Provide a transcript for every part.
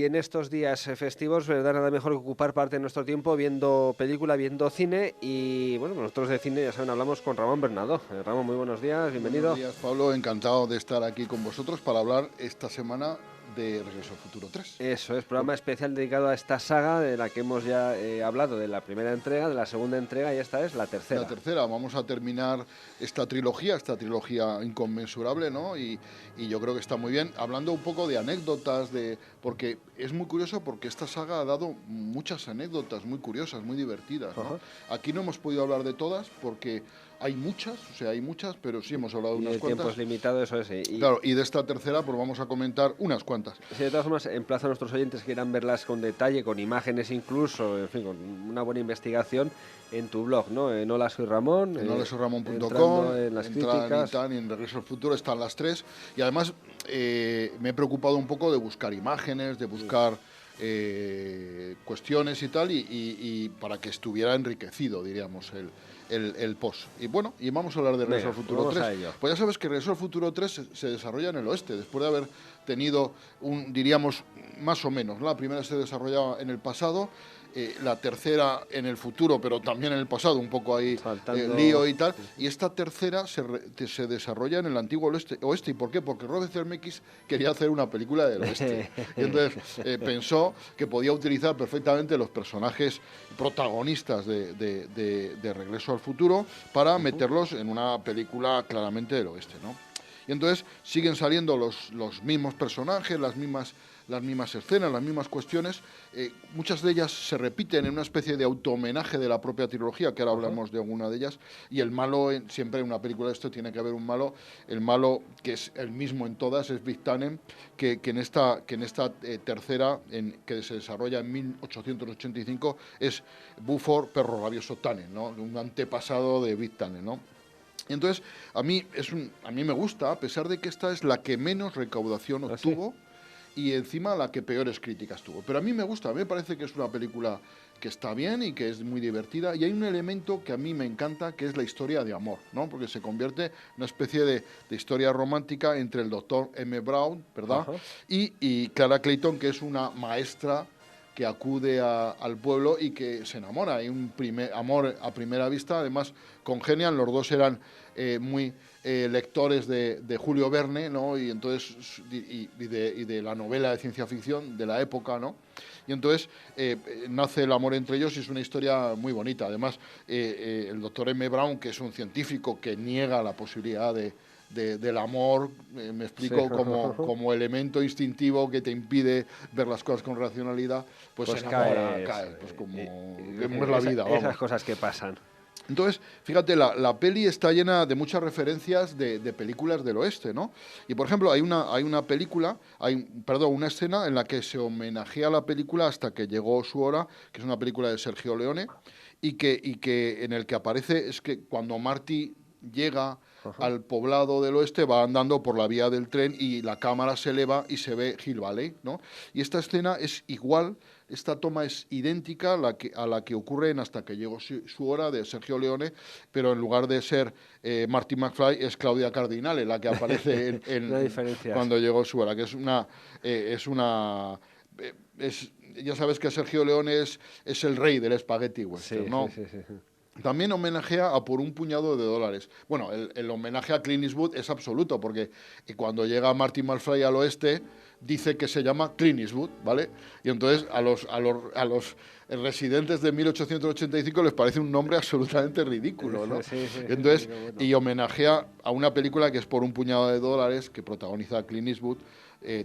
y en estos días festivos, ¿verdad? Nada mejor que ocupar parte de nuestro tiempo viendo película, viendo cine. Y bueno, nosotros de cine, ya saben, hablamos con Ramón Bernardo. Ramón, muy buenos días, bienvenido. Buenos días, Pablo. Encantado de estar aquí con vosotros para hablar esta semana de Regreso al Futuro 3. Eso es, programa especial dedicado a esta saga de la que hemos ya hablado, de la primera entrega, de la segunda entrega y esta es la tercera. La tercera, vamos a terminar esta trilogía inconmensurable, ¿no? Y yo creo que está muy bien. Hablando un poco de anécdotas, porque es muy curioso porque esta saga ha dado muchas anécdotas muy curiosas, muy divertidas, ¿no? Aquí no hemos podido hablar de todas porque hay muchas, pero sí hemos hablado de unas el cuantas. El tiempo es limitado, eso es. Claro, y de esta tercera pues vamos a comentar unas cuantas. Sí, de todas formas, emplazo a nuestros oyentes que quieran verlas con detalle, con imágenes incluso, en fin, con una buena investigación en tu blog, ¿no? En Hola Soy Ramón. En holasoyramón.com, en las críticas. Y en Regreso al Futuro están las tres. Y además me he preocupado un poco de buscar imágenes, de buscar cuestiones y tal, y para que estuviera enriquecido, diríamos, el post. Y bueno, y vamos a hablar de Regreso al Futuro 3. Pues ya sabes que Regreso al Futuro 3 se desarrolla en el oeste, después de haber tenido diríamos, más o menos, ¿no? La primera se desarrollaba en el pasado, la tercera en el futuro, pero también en el pasado, un poco ahí lío y tal, y esta tercera se desarrolla en el antiguo oeste. ¿Y por qué? Porque Robert Zemeckis quería hacer una película del oeste, y entonces pensó que podía utilizar perfectamente los personajes protagonistas de Regreso al Futuro para meterlos en una película claramente del oeste, ¿no? Y entonces siguen saliendo los mismos personajes, las mismas escenas, las mismas cuestiones. Muchas de ellas se repiten en una especie de auto-homenaje de la propia trilogía, que ahora hablamos de alguna de ellas. Y el malo, siempre en una película de esto tiene que haber un malo. El malo, que es el mismo en todas, es Biff Tannen, que en esta tercera, que se desarrolla en 1885, es Buford Perro Rabioso Tannen, ¿no? Un antepasado de Biff Tannen, ¿no? Y entonces, a mí me gusta, a pesar de que esta es la que menos recaudación obtuvo, y encima la que peores críticas tuvo. Pero a mí me gusta, a mí me parece que es una película que está bien y que es muy divertida, y hay un elemento que a mí me encanta, que es la historia de amor, ¿no? Porque se convierte en una especie de historia romántica entre el doctor M. Brown, ¿verdad? Y Clara Clayton, que es una maestra que acude al pueblo y que se enamora. Hay un amor a primera vista, además congenian, los dos eran muy lectores de Julio Verne, ¿no? Y entonces y de la novela de ciencia ficción de la época, ¿no? Y entonces nace el amor entre ellos y es una historia muy bonita. Además, el doctor M. Brown, que es un científico que niega la posibilidad del amor, me explico, como elemento instintivo que te impide ver las cosas con racionalidad, pues se enamora, cae, pues como es la vida. Esas cosas que pasan. Entonces, fíjate, la peli está llena de muchas referencias de películas del oeste, ¿no? Y, por ejemplo, hay una escena en la que se homenajea a la película Hasta que llegó su hora, que es una película de Sergio Leone, y que en el que aparece es que cuando Marty llega al poblado del oeste, va andando por la vía del tren y la cámara se eleva y se ve Hill Valley, ¿no? Y esta escena es igual, esta toma es idéntica a la que ocurre en Hasta que llegó su hora de Sergio Leone, pero en lugar de ser Marty McFly es Claudia Cardinale la que aparece cuando llegó su hora, que ya sabes que Sergio Leone es el rey del espagueti western, ¿no? Sí. También homenajea a Por un puñado de dólares. Bueno, el homenaje a Clint Eastwood es absoluto, porque cuando llega Marty McFly al oeste, dice que se llama Clint Eastwood, ¿vale? Y entonces a los residentes de 1885 les parece un nombre absolutamente ridículo, ¿no? Entonces, y homenajea a una película que es Por un puñado de dólares, que protagoniza Clint Eastwood,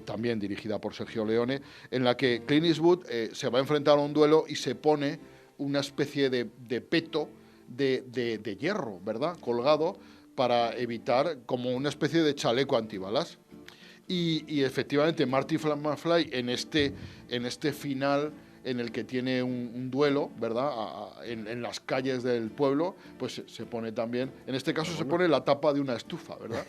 también dirigida por Sergio Leone, en la que Clint Eastwood se va a enfrentar a un duelo y se pone una especie de peto de hierro, ¿verdad?, colgado, para evitar, como una especie de chaleco antibalas. Y efectivamente Marty McFly en este final en el que tiene un duelo, ¿verdad? En las calles del pueblo, pues se pone también, en este caso se pone la tapa de una estufa, ¿verdad?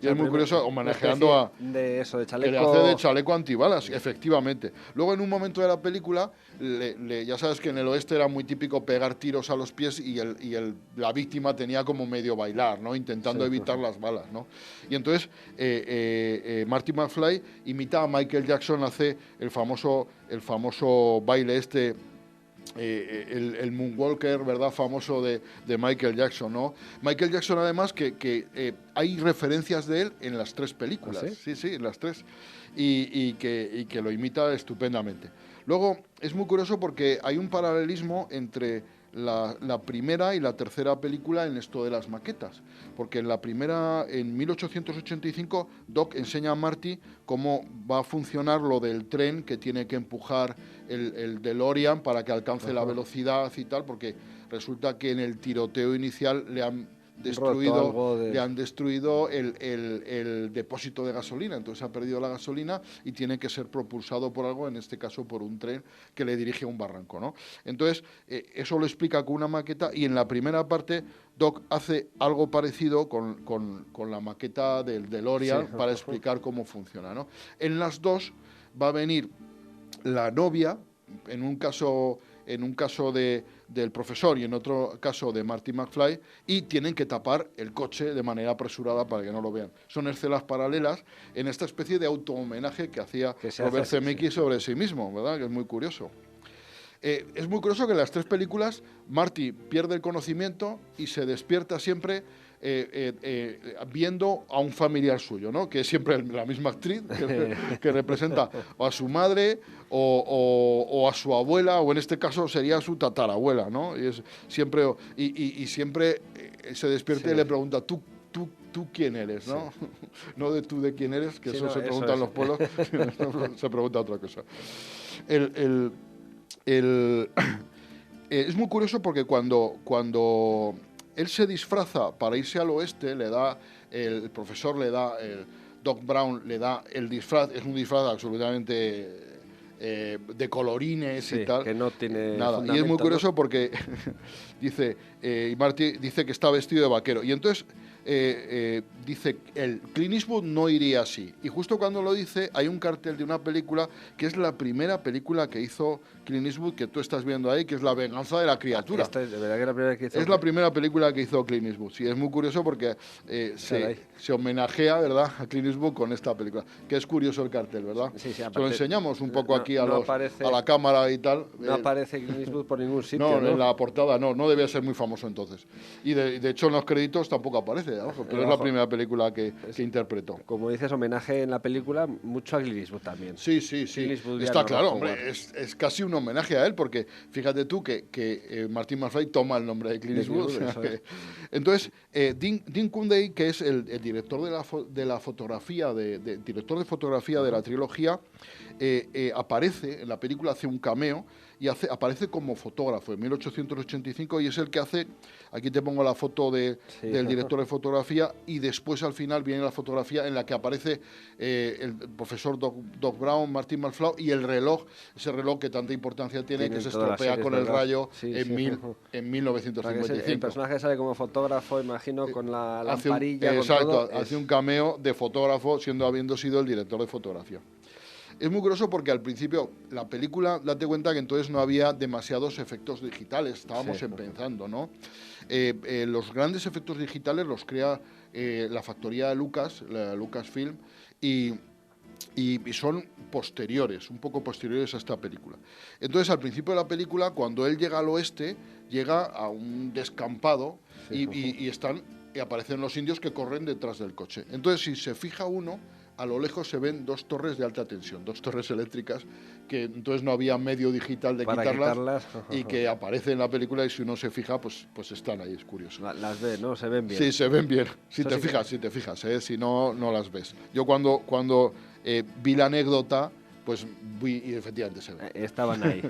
Y es muy curioso, homenajeando a... de eso, de chaleco... Que le hace de chaleco antibalas, efectivamente. Luego en un momento de la película, ya sabes que en el oeste era muy típico pegar tiros a los pies y la víctima tenía como medio bailar, ¿no? Intentando evitar las balas, ¿no? Y entonces Marty McFly imita a Michael Jackson, hace el famoso baile el Moonwalker, ¿verdad? Famoso de Michael Jackson, ¿no? Michael Jackson, además, que hay referencias de él en las 3 películas. ¿Ah, sí? Sí, en las 3. Y que lo imita estupendamente. Luego, es muy curioso porque hay un paralelismo entre la primera y la tercera película en esto de las maquetas, porque en la primera, en 1885, Doc enseña a Marty cómo va a funcionar lo del tren que tiene que empujar el DeLorean para que alcance la velocidad y tal, porque resulta que en el tiroteo inicial le han destruido el depósito de gasolina, entonces ha perdido la gasolina y tiene que ser propulsado por algo, en este caso por un tren que le dirige a un barranco, ¿no? Entonces, eso lo explica con una maqueta, y en la primera parte Doc hace algo parecido con la maqueta del DeLorean, para explicar cómo funciona, ¿no? En las 2 va a venir la novia, en un caso del profesor y en otro caso de Marty McFly, y tienen que tapar el coche de manera apresurada para que no lo vean. Son escenas paralelas en esta especie de auto-homenaje que hacía Robert Zemeckis sobre sí mismo, ¿verdad? Que es muy curioso. Es muy curioso que en las 3 películas Marty pierde el conocimiento y se despierta siempre viendo a un familiar suyo, ¿no? Que es siempre la misma actriz que representa o a su madre o a su abuela, o en este caso sería su tatarabuela, ¿no? Y siempre se despierta y le pregunta, ¿tú quién eres, no? Sí. No de tú de quién eres, que eso se pregunta en los pueblos, se pregunta otra cosa. Es muy curioso porque cuando él se disfraza para irse al oeste, el profesor Doc Brown le da el disfraz, es un disfraz absolutamente de colorines y tal. Que no tiene nada. Y es muy curioso, ¿no? Porque dice, Marty dice que está vestido de vaquero. Y entonces dice, el Clint Eastwood no iría así. Y justo cuando lo dice, hay un cartel de una película que es la primera película que hizo Clint Eastwood, que tú estás viendo ahí, que es La venganza de la criatura. Es la primera película que hizo Clint Eastwood. Sí, es muy curioso porque se homenajea, ¿verdad?, a Clint Eastwood con esta película. Que es curioso el cartel, ¿verdad? Sí, aparte, lo enseñamos un poco aquí a la cámara y tal. No aparece Clint Eastwood por ningún sitio, ¿no? En la portada no debía ser muy famoso entonces. Y de hecho en los créditos tampoco aparece, pero es la primera película que interpretó. Como dices, homenaje en la película mucho a Clint Eastwood también. Sí. Está claro, hombre, es casi un homenaje a él, porque fíjate tú que Martin McFly toma el nombre de Clint Eastwood. Entonces, Dean Cundey, que es el director de la fotografía, director de fotografía de la trilogía, aparece en la película, hace un cameo y aparece como fotógrafo en 1885, y es el que hace, aquí te pongo la foto del director de fotografía, y después al final viene la fotografía en la que aparece el profesor Doc Brown, Martin McFly, y el reloj, ese reloj que tanta importancia tiene que se estropea con el rayo en 1955. El personaje sale como fotógrafo, imagino, con la lamparilla. Exacto, hace un cameo de fotógrafo habiendo sido el director de fotografía. Es muy curioso porque al principio la película, date cuenta que entonces no había demasiados efectos digitales, estábamos empezando, ¿no? Los grandes efectos digitales los crea la factoría de Lucasfilm, y son posteriores, un poco posteriores a esta película. Entonces, al principio de la película, cuando él llega al oeste, llega a un descampado y aparecen los indios que corren detrás del coche. Entonces, si se fija uno, a lo lejos se ven 2 torres de alta tensión, 2 torres eléctricas, que entonces no había medio digital de quitarlas y que aparecen en la película, y si uno se fija, pues están ahí, es curioso. Las ve, ¿no? Se ven bien. Sí, se ven bien, si te fijas, si no, no las ves. Yo cuando vi la anécdota, pues vi y efectivamente se ven. Estaban ahí.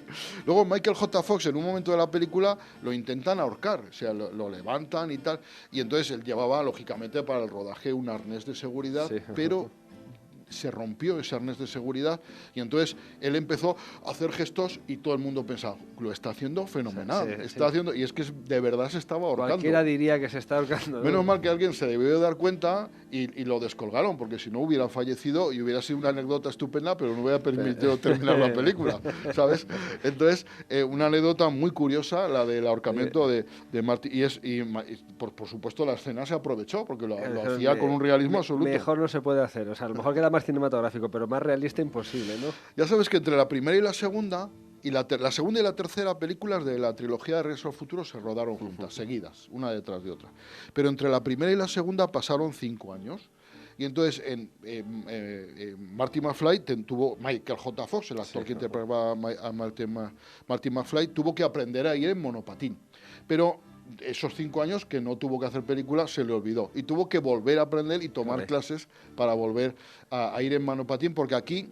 Luego Michael J. Fox, en un momento de la película, lo intentan ahorcar, o sea, lo levantan y tal, y entonces él llevaba, lógicamente, para el rodaje un arnés de seguridad, pero se rompió ese arnés de seguridad y entonces él empezó a hacer gestos y todo el mundo pensaba, lo está haciendo fenomenal, haciendo, y es que de verdad se estaba ahorcando. Cualquiera diría que se está ahorcando. Menos mal que alguien se debió de dar cuenta y lo descolgaron, porque si no hubiera fallecido y hubiera sido una anécdota estupenda, pero no hubiera permitido terminar la película, ¿sabes? Entonces, una anécdota muy curiosa, la del ahorcamiento de Martin, y por supuesto la escena se aprovechó, porque lo hacía con un realismo absoluto. Mejor no se puede hacer, o sea, a lo mejor queda más cinematográfico, pero más realista imposible, ¿no? Ya sabes que entre la primera y la segunda, la segunda y la tercera películas de la trilogía de Regreso al Futuro se rodaron juntas, seguidas, una detrás de otra. Pero entre la primera y la segunda pasaron 5 años. Y entonces Marty McFly tuvo, Michael J. Fox, el actor que interpretaba a Marty McFly, tuvo que aprender a ir en monopatín. Pero esos 5 años que no tuvo que hacer película se le olvidó. Y tuvo que volver a aprender y tomar clases para volver a ir en monopatín, porque aquí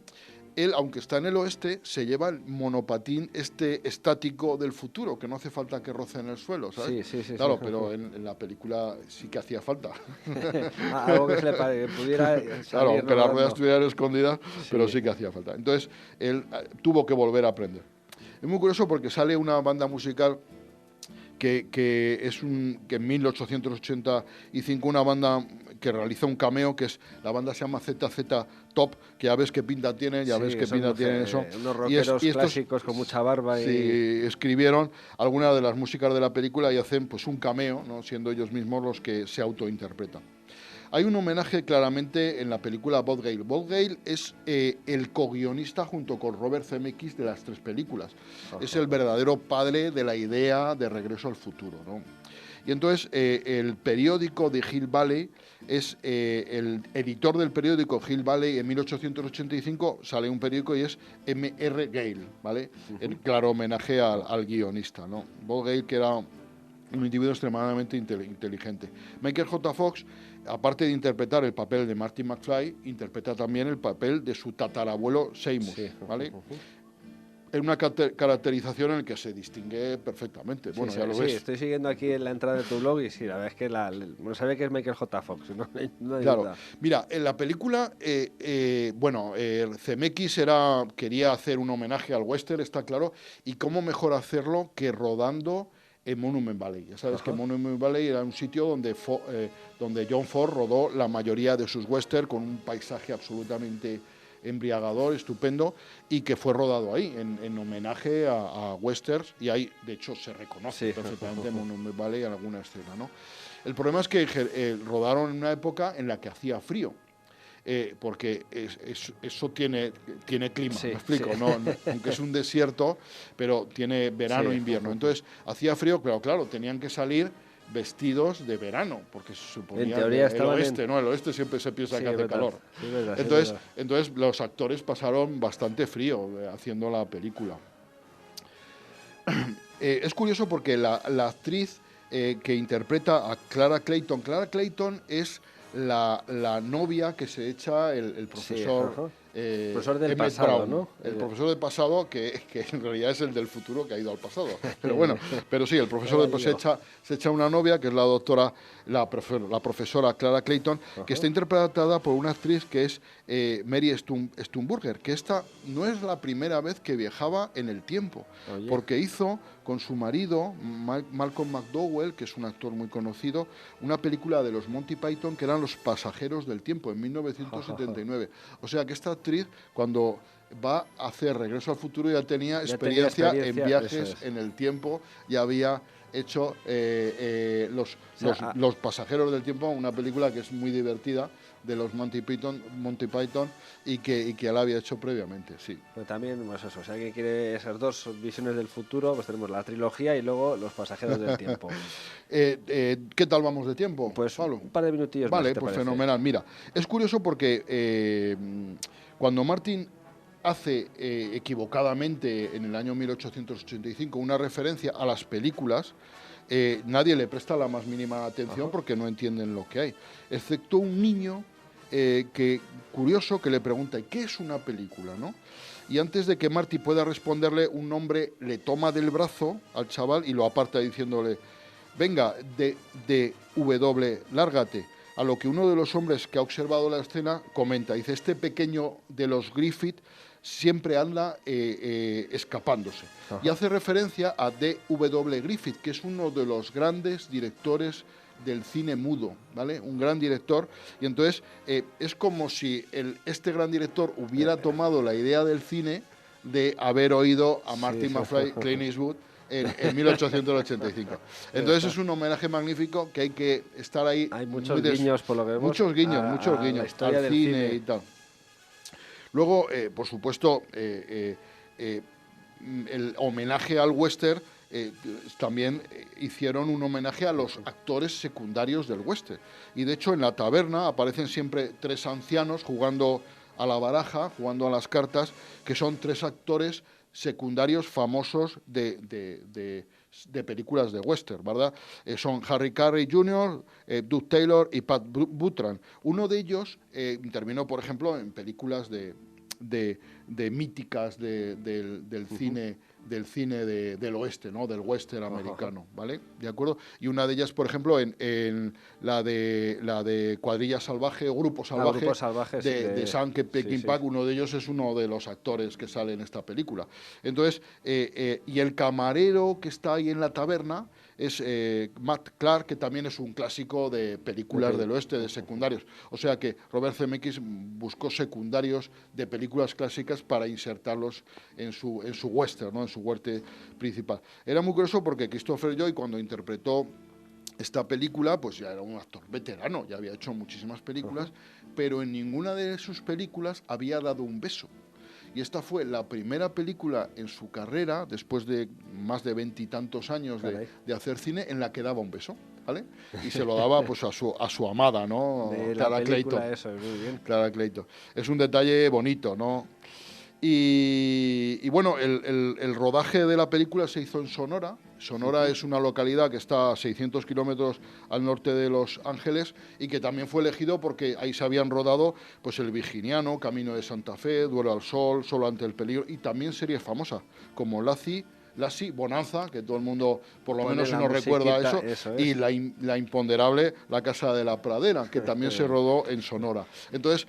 él, aunque está en el oeste, se lleva el monopatín estático del futuro, que no hace falta que roce en el suelo, ¿sabes? Sí. Claro, pero en la película sí que hacía falta. Algo que se le pudiera salir. Claro, aunque las ruedas estuvieran escondidas, pero sí que hacía falta. Entonces, él tuvo que volver a aprender. Es muy curioso porque sale una banda musical que en 1885 una banda que realiza un cameo, que es la banda se llama ZZ Top, que ya ves qué pinta tienen, tienen eso. Unos rockeros clásicos con mucha barba. Sí, escribieron algunas de las músicas de la película y hacen pues un cameo, ¿no? Siendo ellos mismos los que se autointerpretan. Hay un homenaje claramente en la película a Bob Gale. Bob Gale es el co-guionista junto con Robert Zemeckis de las 3 películas. Es el verdadero padre de la idea de Regreso al Futuro, ¿no? Y entonces el periódico de Hill Valley es el editor del periódico Hill Valley en 1885 sale un periódico y es M.R. Gale, ¿vale? En claro homenaje al guionista, ¿no? Bob Gale, que era un individuo extremadamente inteligente. Michael J. Fox, aparte de interpretar el papel de Marty McFly, interpreta también el papel de su tatarabuelo Seymour, ¿vale? En una caracterización en la que se distingue perfectamente. Bueno, ya lo ves. Estoy siguiendo aquí en la entrada de tu blog y sí, la verdad es que no sabe que es Michael J. Fox. No hay claro. duda. Mira, en la película, Zemeckis quería hacer un homenaje al western, está claro, y cómo mejor hacerlo que rodando en Monument Valley. Ya sabes que Monument Valley era un sitio donde John Ford rodó la mayoría de sus westerns con un paisaje absolutamente embriagador, estupendo, y que fue rodado ahí, en homenaje a westerns, y ahí, de hecho, se reconoce perfectamente en Monument Valley en alguna escena, ¿no? El problema es que rodaron en una época en la que hacía frío, porque eso tiene clima, ¿me explico? No, aunque es un desierto, pero tiene verano e invierno. Entonces, hacía frío, pero claro, tenían que salir vestidos de verano, porque se suponía el oeste, ¿no? El oeste siempre se piensa que hace calor. Entonces los actores pasaron bastante frío haciendo la película. Es curioso porque la actriz que interpreta a Clara Clayton es la novia que se echa el profesor. El profesor del pasado, Brown, ¿no? El profesor del pasado, que en realidad es el del futuro que ha ido al pasado. Pero bueno, pero sí, el profesor del pasado se echa una novia, que es la profesora Clara Clayton, que está interpretada por una actriz que es Mary Stumburger, que esta no es la primera vez que viajaba en el tiempo, porque hizo con su marido, Malcolm McDowell, que es un actor muy conocido, una película de los Monty Python que eran Los pasajeros del tiempo, en 1979. O sea que esta actriz, cuando va a hacer Regreso al Futuro, ya tenía experiencia en viajes en el tiempo, ya había hecho los pasajeros del tiempo, una película que es muy divertida, de los Monty Python y que ya la había hecho previamente, sí. Pero también, pues eso, si alguien quiere esas 2 visiones del futuro, pues tenemos la trilogía y luego los pasajeros del tiempo. ¿Qué tal vamos de tiempo, pues Pablo? Un par de minutillos vale, más, ¿te pues parece? Fenomenal. Mira, es curioso porque cuando Martin hace equivocadamente en el año 1885 una referencia a las películas, nadie le presta la más mínima atención porque no entienden lo que hay, excepto un niño curioso que le pregunta ¿qué es una película?, ¿no? Y antes de que Marty pueda responderle, un hombre le toma del brazo al chaval y lo aparta diciéndole venga, de W, lárgate. a lo que uno de los hombres que ha observado la escena comenta. Dice, este pequeño de los Griffith siempre anda escapándose. Ajá. Y hace referencia a D.W. Griffith, que es uno de los grandes directores del cine mudo, ¿vale? Un gran director, y entonces es como si este gran director hubiera tomado la idea del cine de haber oído a Martin McFly, Clint Eastwood, en 1885. Entonces es un homenaje magnífico que hay que estar ahí. Hay muchos guiños, por lo que vemos. Muchos guiños al cine y tal. Luego, por supuesto, el homenaje al western. También hicieron un homenaje a los actores secundarios del western. Y de hecho en la taberna aparecen siempre 3 ancianos jugando a la baraja, jugando a las cartas, que son 3 actores secundarios famosos de películas de western, ¿verdad? Son Harry Carey Jr., Doug Taylor y Pat Buttram. Uno de ellos intervino, por ejemplo, en películas de míticas del cine del oeste, ¿no? Del western americano, ¿vale? ¿De acuerdo? Y una de ellas, por ejemplo, en la de Cuadrilla Salvaje o Grupo Salvaje, de Sam Peckinpah, uno de ellos es uno de los actores que sale en esta película. Entonces, y el camarero que está ahí en la taberna es Matt Clark, que también es un clásico de películas del oeste, de secundarios. O sea que Robert Zemeckis buscó secundarios de películas clásicas para insertarlos en su western, ¿no? En su western principal. Era muy curioso porque Christopher Lloyd, cuando interpretó esta película, pues ya era un actor veterano, ya había hecho muchísimas películas, pero en ninguna de sus películas había dado un beso. Y esta fue la primera película en su carrera, después de más de 20 y tantos años de hacer cine, en la que daba un beso, ¿vale? Y se lo daba pues a su amada, ¿no? Clara Clayton. Eso, muy bien. Clara Clayton. Es un detalle bonito, ¿no? Y bueno, el rodaje de la película se hizo en Sonora. Sonora es una localidad que está a 600 kilómetros al norte de Los Ángeles y que también fue elegido porque ahí se habían rodado pues El Virginiano, Camino de Santa Fe, Duelo al Sol, Solo ante el peligro, y también series famosas como Lassie, Bonanza, que todo el mundo por lo menos no recuerda eso y la imponderable La Casa de la Pradera, que también se rodó en Sonora. Entonces,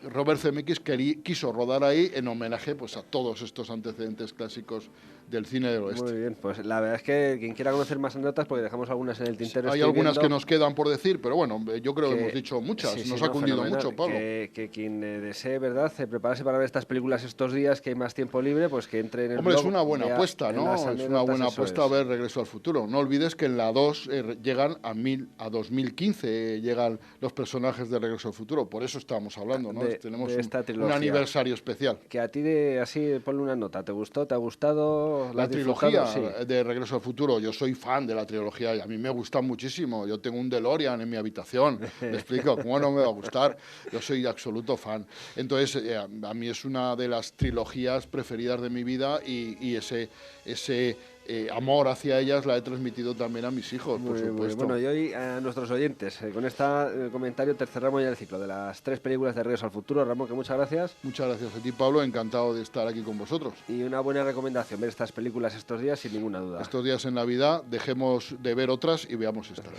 Robert Zemeckis quiso rodar ahí en homenaje pues, a todos estos antecedentes clásicos del cine del oeste. Muy bien, pues la verdad es que quien quiera conocer más anécdotas, porque dejamos algunas en el tintero. Hay algunas que nos quedan por decir, pero bueno, yo creo que hemos dicho muchas. Nos ha cundido mucho, Pablo. Que quien desee, ¿verdad?, prepararse para ver estas películas estos días, que hay más tiempo libre, pues que entre en el Hombre, blog, es una buena apuesta, ¿no? Es una buena apuesta a ver Regreso al Futuro. No olvides que en la 2 llegan a 2015, llegan los personajes de Regreso al Futuro. Por eso estábamos hablando, ¿no? Tenemos un aniversario especial. Que a ti, así, ponle una nota. ¿Te gustó? ¿Te ha gustado? La trilogía de Regreso al Futuro. Yo soy fan de la trilogía y a mí me gusta muchísimo. Yo tengo un DeLorean en mi habitación. ¿Me explico? ¿Cómo no me va a gustar? Yo soy absoluto fan. Entonces, a mí es una de las trilogías preferidas de mi vida y ese amor hacia ellas la he transmitido también a mis hijos, por supuesto. Bueno, y hoy a nuestros oyentes, con este comentario cerramos ya el ciclo de las 3 películas de Regreso al Futuro. Ramón, que muchas gracias. Muchas gracias a ti, Pablo, encantado de estar aquí con vosotros. Y una buena recomendación, ver estas películas estos días sin ninguna duda. Estos días en Navidad, dejemos de ver otras y veamos esta.